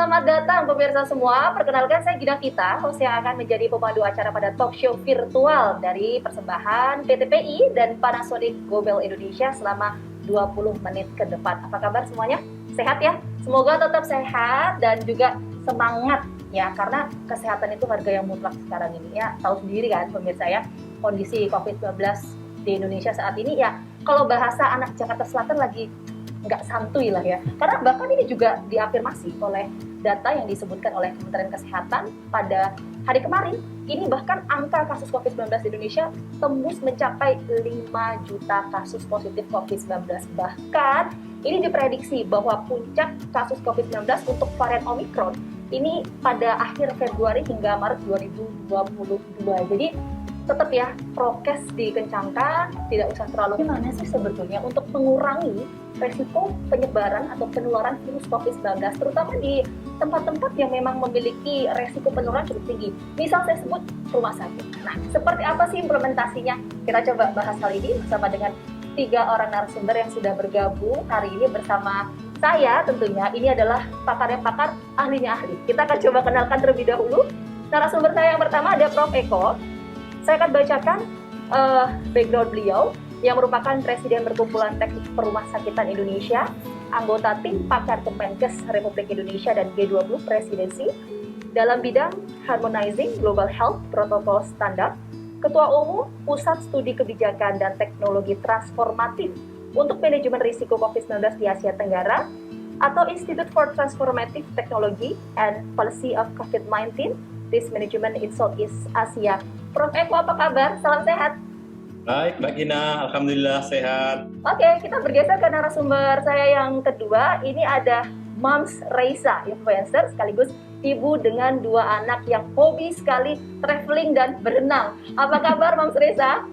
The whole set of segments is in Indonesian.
selamat datang pemirsa semua. Perkenalkan saya Gina Vita, host yang akan menjadi pemandu acara pada talk show virtual dari persembahan PTPI dan Panasonic Gobel Indonesia selama 20 menit ke depan. Apa kabar semuanya? Sehat ya? Semoga tetap sehat dan juga semangat ya, karena kesehatan itu harga yang mutlak sekarang ini ya. Tahu sendiri kan pemirsa ya, kondisi COVID-19 di Indonesia saat ini ya, kalau bahasa anak Jakarta Selatan lagi nggak santuy lah ya, karena bahkan ini juga diafirmasi oleh data yang disebutkan oleh Kementerian Kesehatan pada hari kemarin. Ini bahkan angka kasus COVID-19 di Indonesia tembus mencapai 5 juta kasus positif COVID-19. Bahkan ini diprediksi bahwa puncak kasus COVID-19 untuk varian Omicron ini pada akhir Februari hingga Maret 2022. Jadi tetap ya, prokes dikencangkan, tidak usah terlalu gimana sih sebetulnya untuk mengurangi resiko penyebaran atau penularan virus COVID-19, terutama di tempat-tempat yang memang memiliki resiko penularan cukup tinggi. Misal saya sebut rumah sakit. Nah, seperti apa sih implementasinya? Kita coba bahas hal ini bersama dengan 3 orang narasumber yang sudah bergabung hari ini bersama saya tentunya. Ini adalah pakarnya pakar, ahlinya ahli. Kita akan coba kenalkan terlebih dahulu. Narasumber saya yang pertama ada Prof. Eko. Saya akan bacakan background beliau, yang merupakan Presiden Perkumpulan Teknik Perumahsakitan Indonesia, anggota tim pakar Kemenkes Republik Indonesia dan G20 Presidensi dalam bidang Harmonizing Global Health Protocol Standard, Ketua Umum Pusat Studi Kebijakan dan Teknologi Transformatif untuk Manajemen Risiko COVID-19 di Asia Tenggara, atau Institute for Transformative Technology and Policy of COVID-19 Risk Management in Southeast Asia. Prof. Eko, apa kabar? Salam sehat. Baik, Mbak Gina. Alhamdulillah sehat. Oke, kita bergeser ke narasumber saya yang kedua. Ini ada Mams Reisa, influencer sekaligus ibu dengan 2 anak yang hobi sekali traveling dan berenang. Apa kabar Mams Reisa?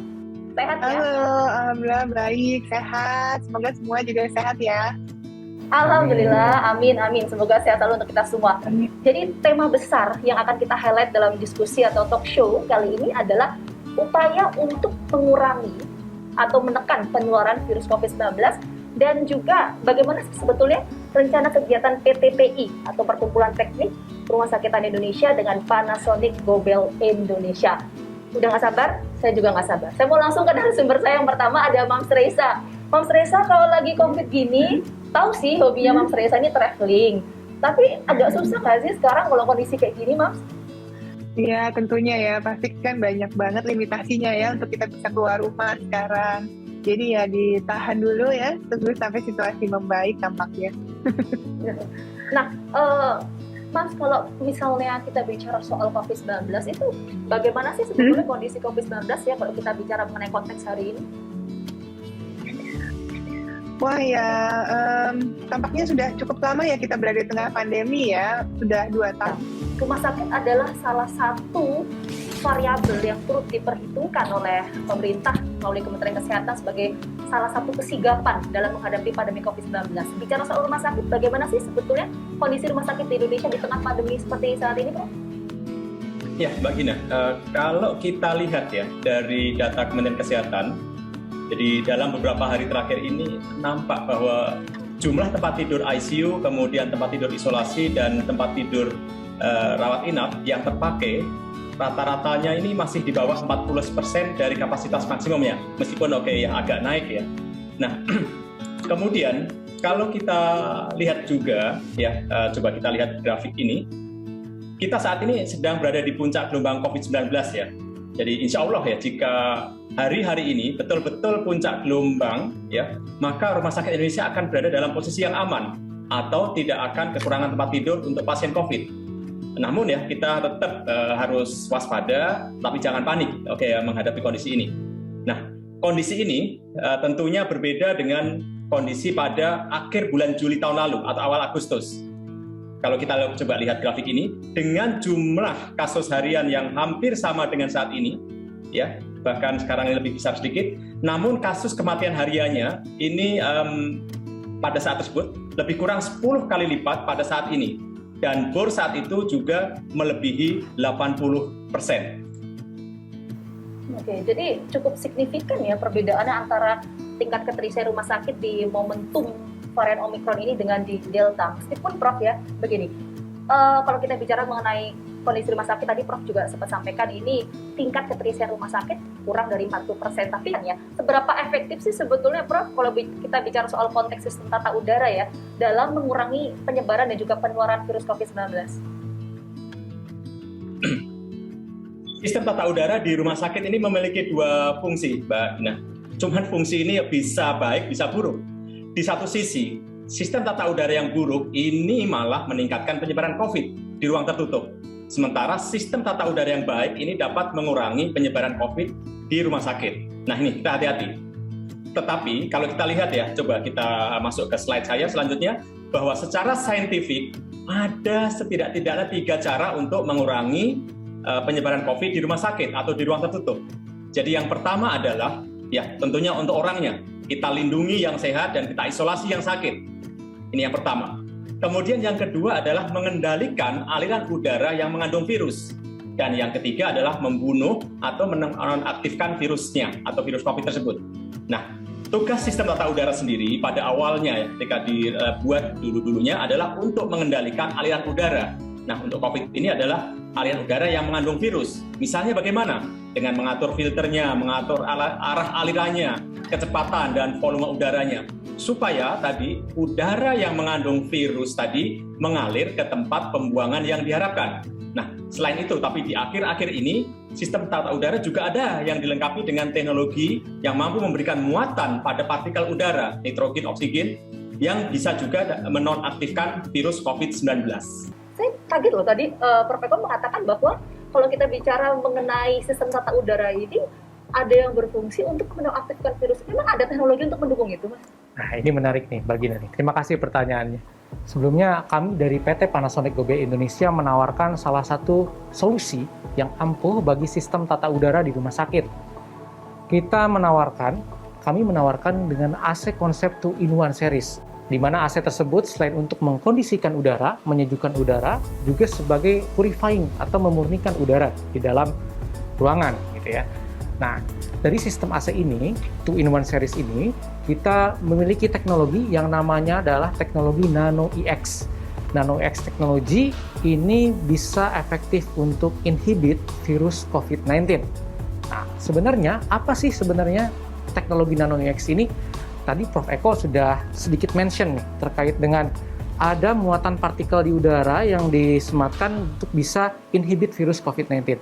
Sehat ya? Halo, alhamdulillah baik, sehat. Semoga semua juga sehat ya. Alhamdulillah, amin, amin. Semoga sehat selalu untuk kita semua. Amin. Jadi tema besar yang akan kita highlight dalam diskusi atau talk show kali ini adalah upaya untuk mengurangi atau menekan penularan virus COVID-19 dan juga bagaimana sebetulnya rencana kegiatan PTPI atau Perkumpulan Teknik Perumahsakitan Indonesia dengan Panasonic Gobel Indonesia. Udah nggak sabar? Saya juga nggak sabar. Saya mau langsung ke narasumber saya yang pertama, ada Mams Reisa. Mams Reisa, kalau lagi COVID gini, tahu sih hobinya Mams Reisa ini traveling. Tapi agak susah nggak sih sekarang kalau kondisi kayak gini, Mams? Iya, tentunya ya. Pasti kan banyak banget limitasinya ya untuk kita bisa keluar rumah sekarang. Jadi ya ditahan dulu ya, tunggu sampai situasi membaik tampaknya. Nah, Mams, kalau misalnya kita bicara soal COVID-19 itu bagaimana sih sebetulnya kondisi COVID-19 ya kalau kita bicara mengenai konteks hari ini? Wah ya, tampaknya sudah cukup lama ya kita berada di tengah pandemi ya, sudah 2 tahun. Rumah sakit adalah salah satu variabel yang turut diperhitungkan oleh pemerintah melalui Kementerian Kesehatan sebagai salah satu kesigapan dalam menghadapi pandemi COVID-19. Bicara soal rumah sakit, bagaimana sih sebetulnya kondisi rumah sakit di Indonesia di tengah pandemi seperti saat ini, Prof? Ya, Mbak Gina, kalau kita lihat ya dari data Kementerian Kesehatan, jadi dalam beberapa hari terakhir ini nampak bahwa jumlah tempat tidur ICU, kemudian tempat tidur isolasi, dan tempat tidur rawat inap yang terpakai, rata-ratanya ini masih di bawah 40% dari kapasitas maksimumnya, meskipun yang agak naik ya. Nah, kemudian kalau kita lihat juga ya, coba kita lihat grafik ini, kita saat ini sedang berada di puncak gelombang COVID-19 ya. Jadi insya Allah ya, jika hari-hari ini betul-betul puncak gelombang ya, maka Rumah Sakit Indonesia akan berada dalam posisi yang aman atau tidak akan kekurangan tempat tidur untuk pasien COVID. Namun ya, kita tetap harus waspada, tapi jangan panik menghadapi kondisi ini. Nah, kondisi ini tentunya berbeda dengan kondisi pada akhir bulan Juli tahun lalu atau awal Agustus. Kalau kita coba lihat grafik ini, dengan jumlah kasus harian yang hampir sama dengan saat ini, ya, bahkan sekarang ini lebih besar sedikit, namun kasus kematian hariannya ini pada saat tersebut lebih kurang 10 kali lipat pada saat ini. Dan bor saat itu juga melebihi 80%. Oke, jadi cukup signifikan ya perbedaannya antara tingkat keterisian rumah sakit di momentum varian Omicron ini dengan di Delta. Meskipun Prof ya, begini, kalau kita bicara mengenai kondisi rumah sakit, tadi Prof juga sempat sampaikan ini tingkat keterisian rumah sakit kurang dari 40%. Tapi kan ya, seberapa efektif sih sebetulnya Prof kalau kita bicara soal konteks sistem tata udara ya dalam mengurangi penyebaran dan juga penularan virus COVID-19? Sistem tata udara di rumah sakit ini memiliki dua fungsi, Mbak Gina. Cuman fungsi ini bisa baik, bisa buruk. Di satu sisi, sistem tata udara yang buruk ini malah meningkatkan penyebaran COVID di ruang tertutup. Sementara sistem tata udara yang baik ini dapat mengurangi penyebaran COVID di rumah sakit. Nah ini, kita hati-hati. Tetapi kalau kita lihat ya, coba kita masuk ke slide saya selanjutnya, bahwa secara saintifik ada setidak-tidaknya 3 cara untuk mengurangi penyebaran COVID di rumah sakit atau di ruang tertutup. Jadi yang pertama adalah, ya tentunya untuk orangnya, kita lindungi yang sehat dan kita isolasi yang sakit. Ini yang pertama. Kemudian yang kedua adalah mengendalikan aliran udara yang mengandung virus. Dan yang ketiga adalah membunuh atau menonaktifkan virusnya atau virus COVID tersebut. Nah, tugas sistem tata udara sendiri pada awalnya ya, ketika dibuat dulu-dulunya adalah untuk mengendalikan aliran udara. Nah, untuk COVID ini adalah aliran udara yang mengandung virus. Misalnya bagaimana? Dengan mengatur filternya, mengatur arah alirannya, kecepatan dan volume udaranya. Supaya tadi udara yang mengandung virus tadi mengalir ke tempat pembuangan yang diharapkan. Nah, selain itu, tapi di akhir-akhir ini, sistem tata udara juga ada yang dilengkapi dengan teknologi yang mampu memberikan muatan pada partikel udara, nitrogen, oksigen, yang bisa juga menonaktifkan virus COVID-19. Saya kaget loh tadi Prof Eko mengatakan bahwa kalau kita bicara mengenai sistem tata udara ini, ada yang berfungsi untuk menonaktifkan virus. Memang ada teknologi untuk mendukung itu, Mas? Nah, ini menarik nih, bagian ini. Terima kasih pertanyaannya. Sebelumnya, kami dari PT Panasonic Gobel Indonesia menawarkan salah satu solusi yang ampuh bagi sistem tata udara di rumah sakit. Kami menawarkan dengan AC konsep 2-in-1 series, di mana AC tersebut selain untuk mengkondisikan udara, menyejukkan udara, juga sebagai purifying atau memurnikan udara di dalam ruangan, gitu ya. Nah, dari sistem AC ini, 2-in-1 series ini, kita memiliki teknologi yang namanya adalah teknologi NanoEX. NanoEX teknologi ini bisa efektif untuk inhibit virus COVID-19. Nah, sebenarnya, apa sih sebenarnya teknologi NanoEX ini? Tadi Prof Eko sudah sedikit mention nih, terkait dengan ada muatan partikel di udara yang disematkan untuk bisa inhibit virus COVID-19.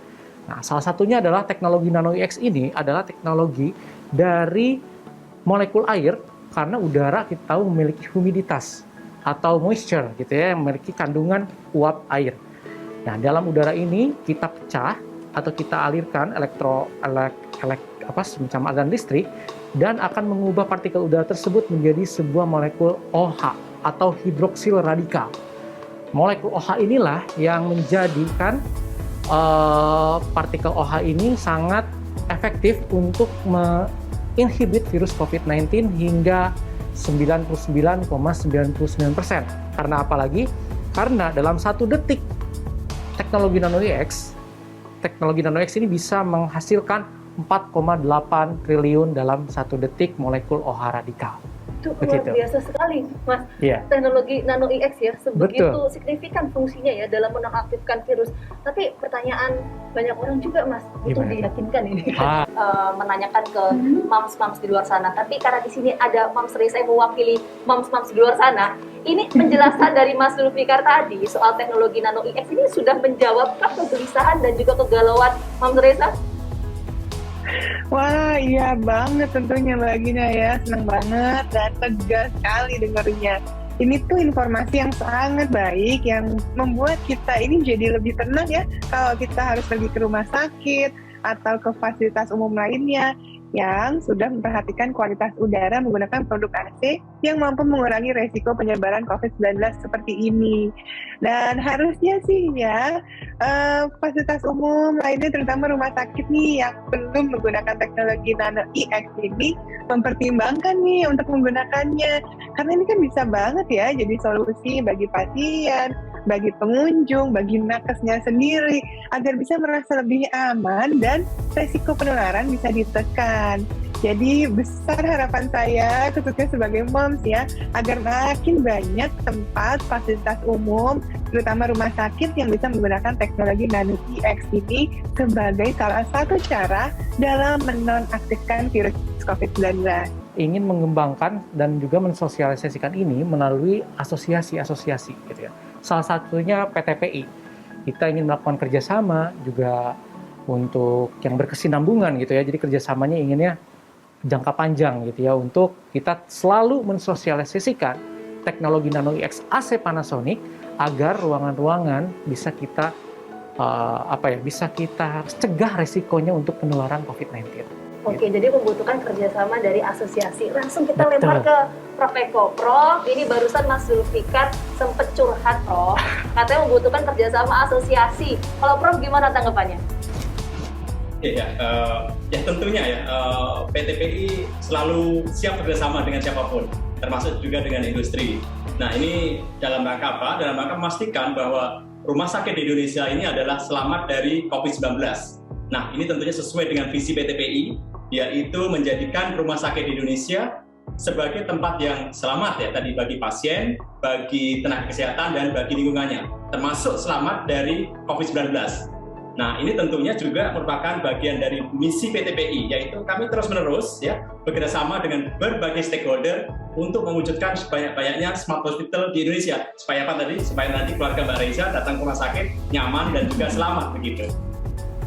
Nah, salah satunya adalah teknologi NanoEX ini adalah teknologi dari molekul air, karena udara kita tahu memiliki humiditas atau moisture gitu ya, memiliki kandungan uap air. Nah, dalam udara ini kita pecah atau kita alirkan semacam aliran listrik dan akan mengubah partikel udara tersebut menjadi sebuah molekul OH atau hidroksil radikal. Molekul OH inilah yang menjadikan partikel OH ini sangat efektif untuk menginhibit virus COVID-19 hingga 99,99%. Karena apalagi? Karena dalam 1 detik teknologi NanoEX ini bisa menghasilkan 4,8 triliun dalam 1 detik molekul OH radikal. Itu luar biasa sekali, Mas. Yeah. Teknologi NanoEX ya, sebegitu Betul. signifikan fungsinya ya dalam menonaktifkan virus. Tapi pertanyaan banyak orang juga, Mas, butuh diyakinkan ini kan, menanyakan ke moms-moms di luar sana. Tapi karena di sini ada Mams Reza yang mewakili moms-moms di luar sana, ini penjelasan dari Mas Zulfikar tadi soal teknologi NanoEX ini sudah menjawabkan kegelisahan dan juga kegalauan Mams Reza? Wah, iya banget tentunya Mbak Gina ya. Senang banget dan tegas sekali dengarnya. Ini tuh informasi yang sangat baik yang membuat kita ini jadi lebih tenang ya kalau kita harus pergi ke rumah sakit atau ke fasilitas umum lainnya yang sudah memperhatikan kualitas udara menggunakan produk AC yang mampu mengurangi resiko penyebaran COVID-19 seperti ini. Dan harusnya sih ya fasilitas umum lainnya terutama rumah sakit nih yang belum menggunakan teknologi NanoEX ini mempertimbangkan nih untuk menggunakannya. Karena ini kan bisa banget ya jadi solusi bagi pasien, bagi pengunjung, bagi nakesnya sendiri agar bisa merasa lebih aman dan resiko penularan bisa ditekan. Jadi besar harapan saya, khususnya sebagai moms ya, agar makin banyak tempat fasilitas umum, terutama rumah sakit yang bisa menggunakan teknologi Nano EX ini sebagai salah satu cara dalam menonaktifkan virus COVID-19. Ingin mengembangkan dan juga mensosialisasikan ini melalui asosiasi-asosiasi gitu ya. Salah satunya PTPI. Kita ingin melakukan kerjasama juga untuk yang berkesinambungan gitu ya. Jadi kerjasamanya inginnya jangka panjang gitu ya, untuk kita selalu mensosialisasikan teknologi Nano EX AC Panasonic agar ruangan-ruangan bisa kita bisa kita cegah resikonya untuk penularan COVID-19. Oke, jadi membutuhkan kerjasama dari asosiasi. Langsung kita lempar ke Prof Eko. Prof, ini barusan Mas Zulfikar sempet curhat, Prof. Katanya membutuhkan kerjasama asosiasi. Kalau Prof gimana tanggapannya? Ya tentunya ya, PTPI selalu siap bekerjasama dengan siapapun, termasuk juga dengan industri. Nah ini dalam rangka apa? Dalam rangka memastikan bahwa rumah sakit di Indonesia ini adalah selamat dari COVID-19. Nah ini tentunya sesuai dengan visi PTPI, yaitu menjadikan rumah sakit di Indonesia sebagai tempat yang selamat ya tadi bagi pasien, bagi tenaga kesehatan, dan bagi lingkungannya, termasuk selamat dari COVID-19. Nah, ini tentunya juga merupakan bagian dari misi PTPI, yaitu kami terus-menerus ya bekerjasama dengan berbagai stakeholder untuk mewujudkan sebanyak-banyaknya smart hospital di Indonesia. Supaya apa tadi? Supaya nanti keluarga Mbak Reza datang ke rumah sakit nyaman dan juga selamat begitu.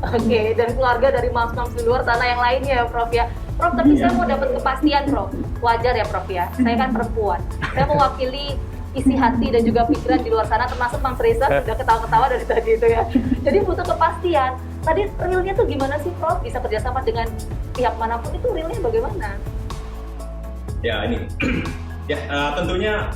Oke, dan keluarga dari moms-moms di luar sana yang lainnya ya, Prof ya. Prof, tapi saya mau dapat kepastian, Prof. Wajar ya, Prof ya. Saya kan perempuan. Saya mewakili isi hati dan juga pikiran di luar sana, termasuk Mas Reza sudah ketawa-ketawa dari tadi itu ya. Jadi butuh kepastian. Tadi realnya tuh gimana sih, Prof? Bisa kerjasama dengan pihak manapun, itu realnya bagaimana? Ya ini, tentunya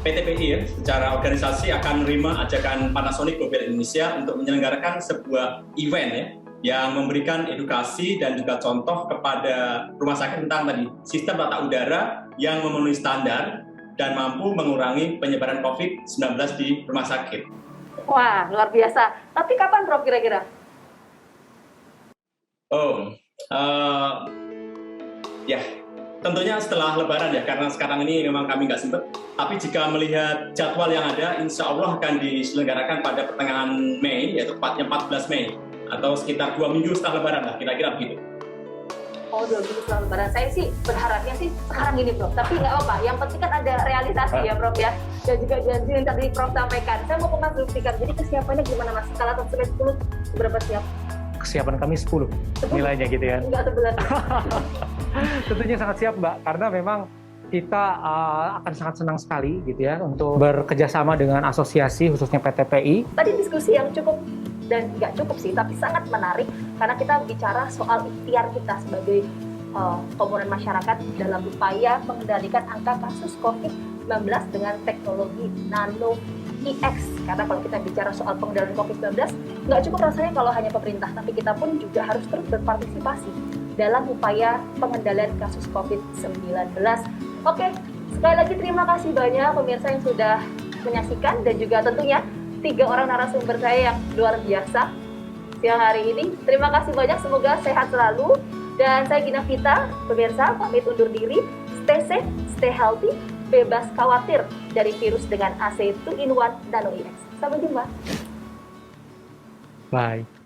PTPI ya, secara organisasi akan menerima ajakan Panasonic Global Indonesia untuk menyelenggarakan sebuah event ya, yang memberikan edukasi dan juga contoh kepada rumah sakit tentang tadi sistem tata udara yang memenuhi standar dan mampu mengurangi penyebaran COVID-19 di rumah sakit. Wah, luar biasa. Tapi kapan, Prof, kira-kira? Tentunya setelah Lebaran ya, karena sekarang ini memang kami nggak sempat. Tapi jika melihat jadwal yang ada, insya Allah akan diselenggarakan pada pertengahan Mei, yaitu tepatnya 14 Mei, atau sekitar 2 minggu setelah Lebaran lah, kira-kira begitu. Oh, 2 minggu setelah Lebaran. Saya sih berharapnya sih sekarang ini, Prof. Tapi nggak apa-apa. Yang penting kan ada realisasi ya, Prof ya. Dan juga janji yang tadi Prof sampaikan. Saya mau ke Mas Zulfikar. Jadi kesiapannya gimana, Mas? Skala 1 sampai 10, seberapa siap? Kesiapan kami 10 nilainya gitu ya. Enggak sebulan. Tentunya sangat siap, Mbak. Karena memang kita akan sangat senang sekali gitu ya untuk bekerjasama dengan asosiasi khususnya PTPI. Tadi diskusi yang cukup dan nggak cukup sih, tapi sangat menarik karena kita bicara soal ikhtiar kita sebagai komponen masyarakat dalam upaya mengendalikan angka kasus COVID-19 dengan teknologi Nano EX. Karena kalau kita bicara soal pengendalian COVID-19, nggak cukup rasanya kalau hanya pemerintah, tapi kita pun juga harus terus berpartisipasi dalam upaya pengendalian kasus COVID-19. Oke, sekali lagi terima kasih banyak pemirsa yang sudah menyaksikan, dan juga tentunya 3 orang narasumber saya yang luar biasa siang hari ini. Terima kasih banyak, semoga sehat selalu. Dan saya Gina Vita, pemirsa, pamit undur diri. Stay safe, stay healthy, bebas khawatir dari virus dengan AC 2-in-1 Nano EX. Sampai jumpa. Bye.